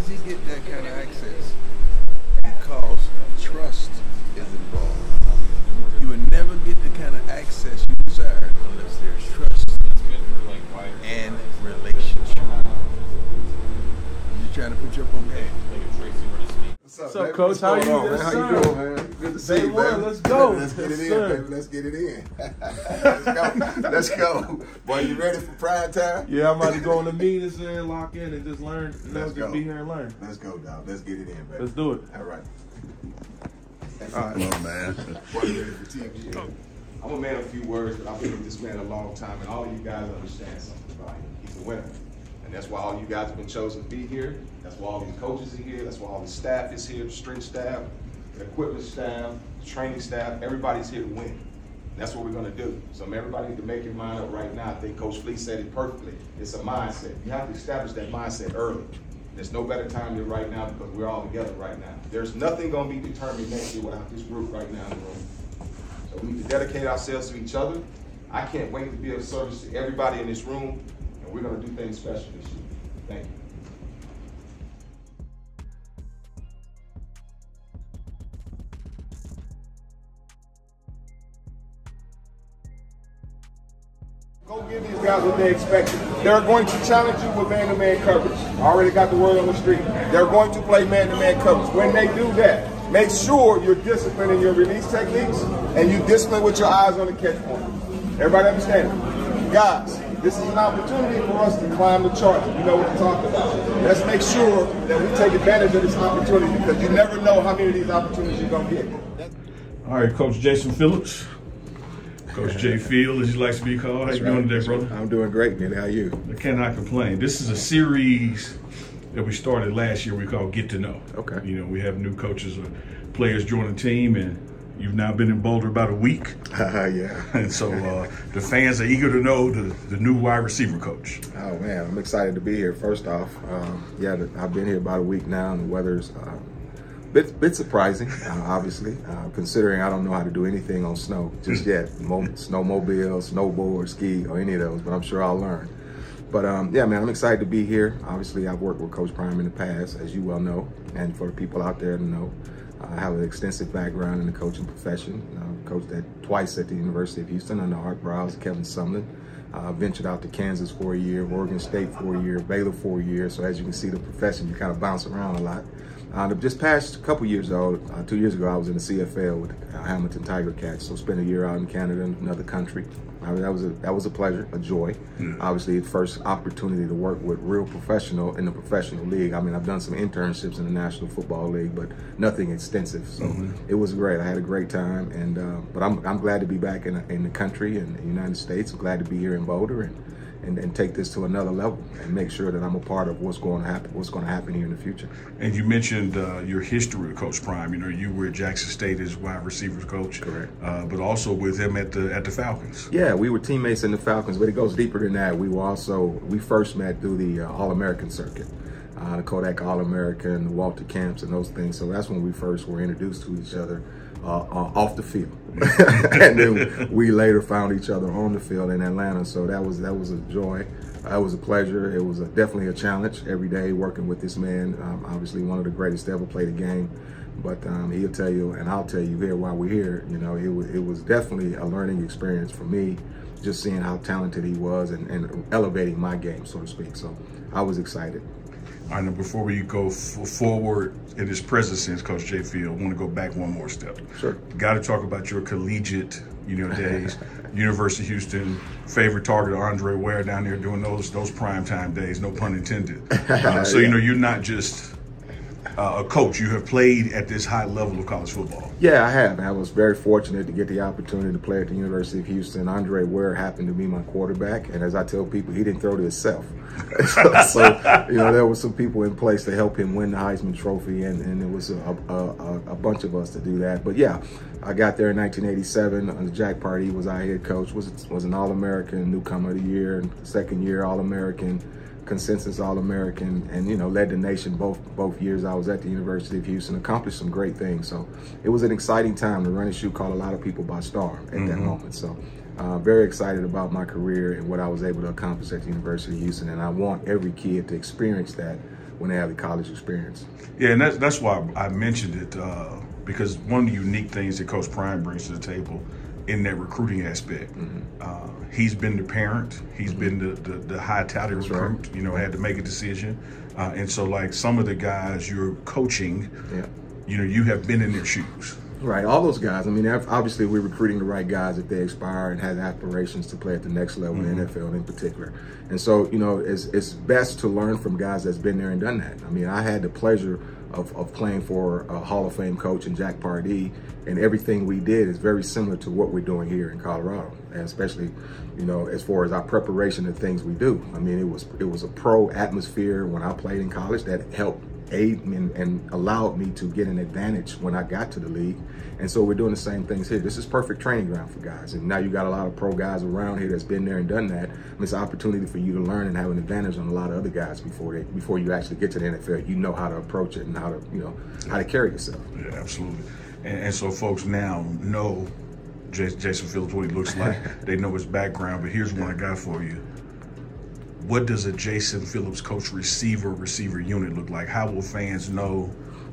does he get that kind of access? Because trust is involved. You will never get the kind of access you desire unless there's trust and relationship. You're trying to put you up on game. What's up, Coach? How you doing, man? How you doing, man? Good to see you, baby. Let's go. Let's get it in, baby. Let's get it in. Let's go. Let's go. Boy, you ready for prime time? Yeah, I'm about to go in the meetings and lock in and just learn. Let's go. Be here and learn. Let's go, dog. Let's get it in, baby. Let's do it. All right. All right. Come on, man. Boy, you ready for TV? I'm a man of few words, but I've been with this man a long time, and all of you guys understand something about him. He's a winner. And that's why all you guys have been chosen to be here. That's why all these coaches are here. That's why all the staff is here, the strength staff, the equipment staff, the training staff. Everybody's here to win. And that's what we're going to do. So everybody need to make your mind up right now. I think Coach Fleet said it perfectly. It's a mindset. You have to establish that mindset early. There's no better time than right now because we're all together right now. There's nothing going to be determined next year without this group right now in the room. So we need to dedicate ourselves to each other. I can't wait to be of service to everybody in this room, and we're going to do things special this year. Thank you. Go give these guys what they expected. They're going to challenge you with man-to-man coverage. I already got the word on the street. They're going to play man-to-man coverage. When they do that, make sure you're disciplined in your release techniques and you discipline with your eyes on the catch point. Everybody understand? Guys, this is an opportunity for us to climb the chart. You know what I'm talking about. Let's make sure that we take advantage of this opportunity because you never know how many of these opportunities you're going to get. All right, Coach Jason Phillips. Coach J. Field, as he likes to be called. How you doing today, brother? I'm doing great, man. How are you? I cannot complain. This is a series that we started last year we call Get to Know. Okay. You know, we have new coaches or players join the team, and you've now been in Boulder about a week. Yeah. And so the fans are eager to know the new wide receiver coach. Oh, man, I'm excited to be here. First off, yeah, I've been here about a week now, and the weather's bit surprising, obviously, considering I don't know how to do anything on snow just yet. Snowmobile, snowboard, ski, or any of those, but I'm sure I'll learn. But yeah, man, I'm excited to be here. Obviously, I've worked with Coach Prime in the past, as you well know, and for the people out there to know, I have an extensive background in the coaching profession. Coached twice at the University of Houston under Art Browse and Kevin Sumlin. Ventured out to Kansas for a year, Oregon State for a year, Baylor for a year. So as you can see, the profession, you kind of bounce around a lot. Just past couple years ago, 2 years ago, I was in the CFL with Hamilton Tiger Cats. So spent a year out in Canada in another country. That was a pleasure, a joy. Obviously, the first opportunity to work with real professional in the professional league. I mean, I've done some internships in the National Football League, but nothing extensive. So it was great. I had a great time, and but I'm glad to be back in the country and the United States. I'm glad to be here in Boulder and take this to another level and make sure that I'm a part of what's going to happen here in the future. And you mentioned your history with Coach Prime. You know, you were at Jackson State as wide receivers coach, correct? But also with him at the Falcons. Yeah, we were teammates in the Falcons, but it goes deeper than that. We first met through the All-American circuit, the Kodak All-American, the Walter Camps, and those things. So that's when we first were introduced to each other off the field. And then we later found each other on the field in Atlanta. So that was a joy. It was a pleasure. It was definitely a challenge every day working with this man. Obviously one of the greatest to ever play the game. But he'll tell you, and I'll tell you here while we're here, you know, it was definitely a learning experience for me, just seeing how talented he was and elevating my game, so to speak. So I was excited. All right, now before we go forward in his present sense, Coach J. Field, I want to go back one more step. Sure. Got to talk about your collegiate, days. University of Houston, favorite target, Andre Ware down there doing those primetime days, no pun intended. So, you know, you're not just a coach. You have played at this high level of college football. Yeah, I have. I was very fortunate to get the opportunity to play at the University of Houston. Andre Ware happened to be my quarterback, and as I tell people, he didn't throw to himself. so, you know, there were some people in place to help him win the Heisman Trophy, and it was a bunch of us to do that. But yeah, I got there in 1987. Under Jack Pardee was our head coach. Was an All-American, newcomer of the year, and second year All-American, consensus All-American, and you know, led the nation both years I was at the University of Houston. Accomplished some great things. So it was an exciting time. The run and shoot caught a lot of people by storm at that moment. So. Very excited about my career and what I was able to accomplish at the University of Houston, and I want every kid to experience that when they have the college experience. Yeah, and that's why I mentioned it, because one of the unique things that Coach Prime brings to the table in that recruiting aspect, he's been the parent, he's been the high-touted recruit, you know, had to make a decision. And so, like, some of the guys you're coaching, you know, you have been in their shoes. Right, all those guys. I mean, obviously we're recruiting the right guys if they expire and have aspirations to play at the next level in the NFL in particular. And so, you know, it's best to learn from guys that's been there and done that. I mean, I had the pleasure of playing for a Hall of Fame coach in Jack Pardee, and everything we did is very similar to what we're doing here in Colorado, and especially, you know, as far as our preparation and things we do. I mean, it was a pro atmosphere when I played in college that helped aid me and allowed me to get an advantage when I got to the league. And so we're doing the same things here. This is perfect training ground for guys. And now you got a lot of pro guys around here that's been there and done that. I mean, it's an opportunity for you to learn and have an advantage on a lot of other guys before you actually get to the NFL. You know how to approach it and how to, you know, how to carry yourself. Yeah, absolutely. And so folks now know Jason Phillips, what he looks like. They know his background, but here's one I got for you. What does a Jason Phillips coach receiver unit look like? How will fans know,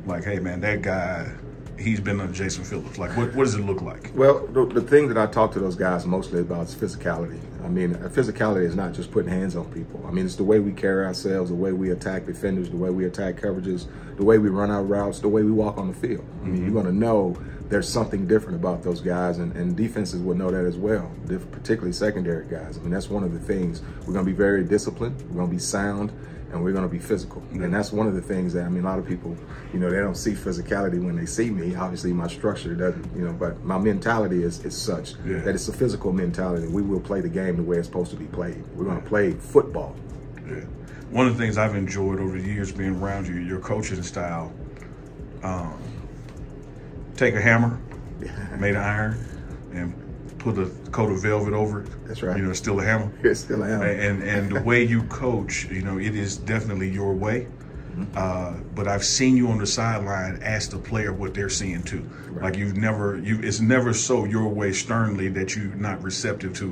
like, hey man, that guy, he's been on Jason Phillips? Like, what does it look like? Well, the thing that I talk to those guys mostly about is physicality. I mean, physicality is not just putting hands on people. I mean, it's the way we carry ourselves, the way we attack defenders, the way we attack coverages, the way we run our routes, the way we walk on the field. I mean, you're going to know there's something different about those guys, and defenses will know that as well, particularly secondary guys. I mean, that's one of the things. We're going to be very disciplined, we're going to be sound, and we're going to be physical. And that's one of the things that, I mean, a lot of people, you know, they don't see physicality when they see me. Obviously, my structure doesn't, you know, but my mentality is such that it's a physical mentality. We will play the game the way it's supposed to be played. We're going to play football. Yeah. One of the things I've enjoyed over the years being around you, your coaching style, take a hammer, made of iron, and put a coat of velvet over it. That's right. You know, it's still a hammer. It's still a hammer. And the way you coach, you know, it is definitely your way. But I've seen you on the sideline ask the player what they're seeing too. Right. Like it's never so your way sternly that you're not receptive to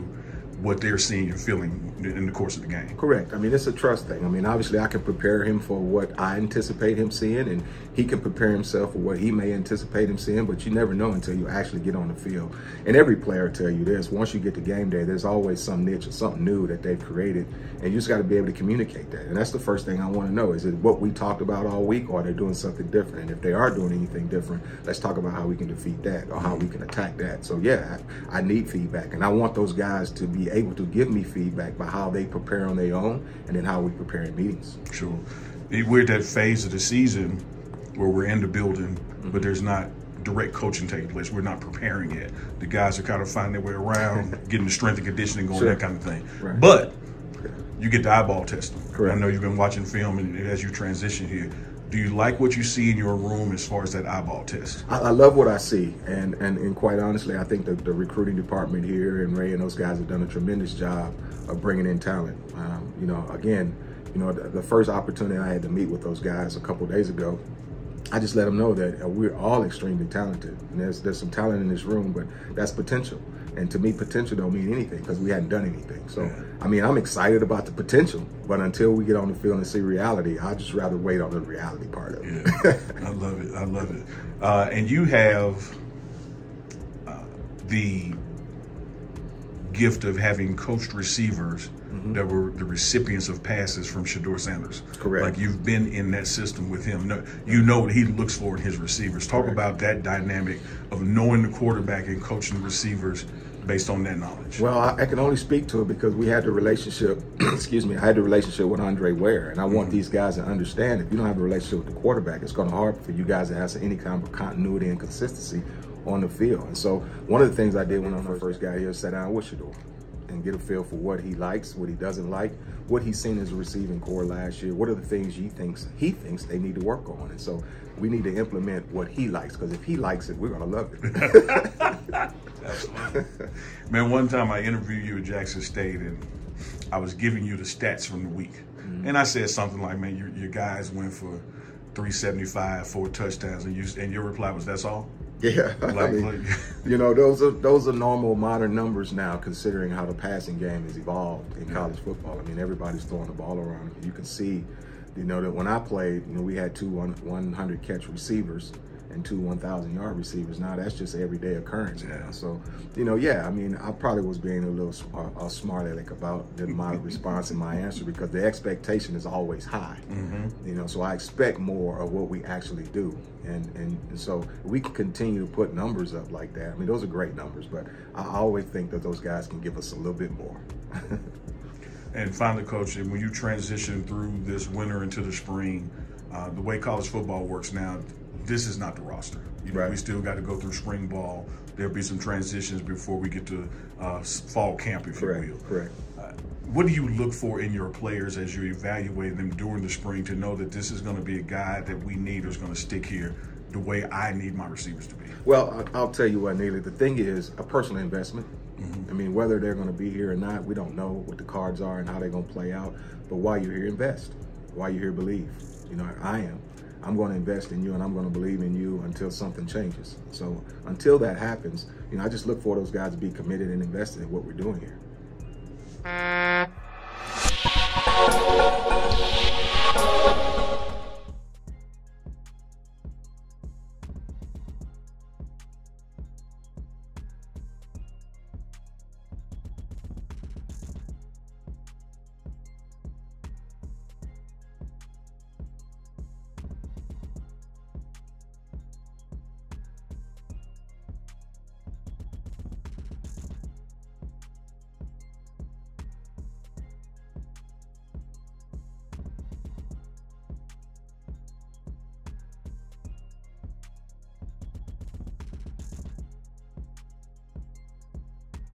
what they're seeing and feeling in the course of the game. Correct. I mean, it's a trust thing. I mean, obviously I can prepare him for what I anticipate him seeing, and he can prepare himself for what he may anticipate him seeing, but you never know until you actually get on the field. And every player will tell you this, once you get to game day, there's always some niche or something new that they've created, and you just got to be able to communicate that. And that's the first thing I want to know. Is it what we talked about all week, or are they doing something different? And if they are doing anything different, let's talk about how we can defeat that or how we can attack that. So yeah, I need feedback, and I want those guys to be able to give me feedback by how they prepare on their own, and then how we prepare in meetings. Sure. We're at that phase of the season where we're in the building, but there's not direct coaching taking place. We're not preparing yet. The guys are kind of finding their way around, getting the strength and conditioning going, that kind of thing. Right. But you get the eyeball testing. Correct. I know you've been watching film, and as you transition here, do you like what you see in your room as far as that eyeball test? I love what I see, and quite honestly, I think the recruiting department here and Ray and those guys have done a tremendous job of bringing in talent. You know, again, you know, the first opportunity I had to meet with those guys a couple of days ago, I just let them know that we're all extremely talented, and there's some talent in this room, but that's potential. And to me, potential don't mean anything because we hadn't done anything. So, I mean, I'm excited about the potential, but until we get on the field and see reality, I'd just rather wait on the reality part of it. Yeah, I love it. I love it. And you have the gift of having coached receivers that were the recipients of passes from Shedeur Sanders. Correct. Like, you've been in that system with him. You know what he looks for in his receivers. Talk Correct. About that dynamic of knowing the quarterback and coaching the receivers based on that knowledge. Well, I can only speak to it because we had the relationship, excuse me, I had the relationship with Andre Ware, and I want these guys to understand if you don't have a relationship with the quarterback, it's going to be hard for you guys to have any kind of continuity and consistency on the field. And so one of the things I did when I first got here was sit down with Shedeur and get a feel for what he likes, what he doesn't like, what he's seen as a receiving core last year, what are the things he thinks they need to work on. And so we need to implement what he likes, because if he likes it, we're going to love it. Absolutely. Man, one time I interviewed you at Jackson State, and I was giving you the stats from the week. And I said something like, man, your guys went for 375, 4 touchdowns, and your reply was, that's all? Yeah, I mean, you know, those are normal modern numbers now, considering how the passing game has evolved in college football. I mean, everybody's throwing the ball around. You can see You know that when I played, you know, we had two 100 catch receivers and two 1,000-yard receivers. Now that's just everyday occurrence now. So, you know, yeah, I mean, I probably was being a little smart aleck about my response and my answer, because the expectation is always high. You know, so I expect more of what we actually do. And so we can continue to put numbers up like that. I mean, those are great numbers, but I always think that those guys can give us a little bit more. And finally, Coach, when you transition through this winter into the spring, the way college football works now, this is not the roster. You know, we still got to go through spring ball. There'll be some transitions before we get to fall camp, if you will. Correct. What do you look for in your players as you evaluate them during the spring to know that this is going to be a guy that we need who's going to stick here the way I need my receivers to be? Well, I'll tell you what, Neely, the thing is a personal investment. I mean, whether they're going to be here or not, we don't know what the cards are and how they're going to play out. But while you're here, invest. While you're here, believe. You know, I am. I'm going to invest in you, and I'm going to believe in you until something changes. So until that happens, you know, I just look for those guys to be committed and invested in what we're doing here.